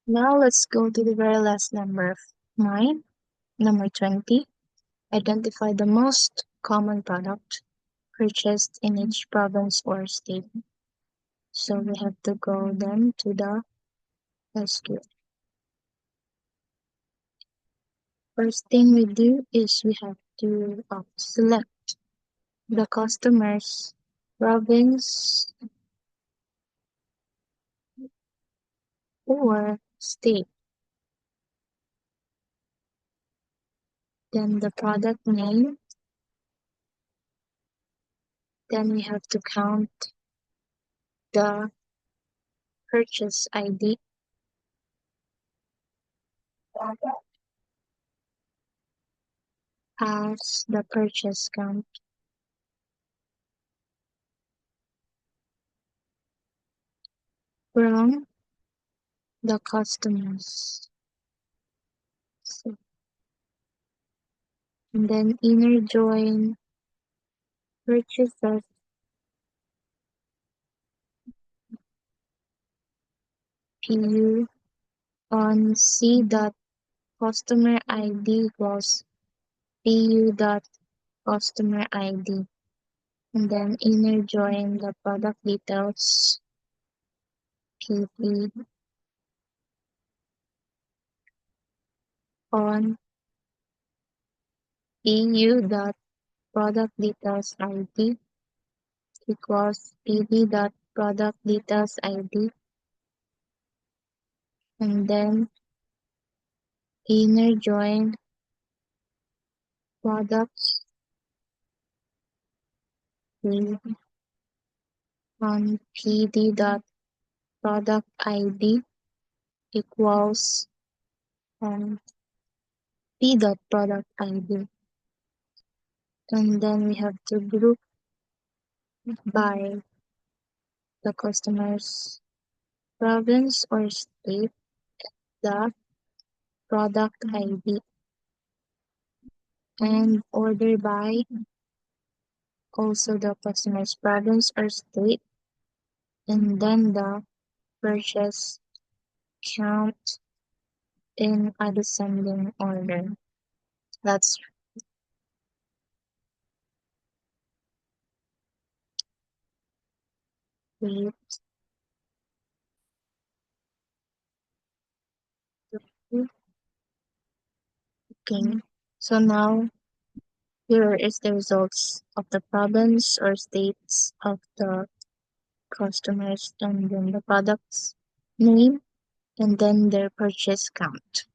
Now let's go to the very last number of mine, number 20. Identify the most common product purchased in each province or state. So we have to go then to the SQ. First thing we do is we have to select the customer's province or state. Then the product name. Then we have to count the purchase ID as the purchase count from the customers. So, and then inner join purchases PU on C dot customer ID equals PU dot customer ID. And then inner join the product details PP on PU dot product details ID equals PD dot product details ID. And then inner join products with on PD dot product ID equals P dot product ID. And then we have to group by the customer's province or state the product ID and order by also the customer's province or state and then the purchase count in a descending order. That's it. Okay. So now here is the results of the province or states of the customers and then the product's name and then their purchase count.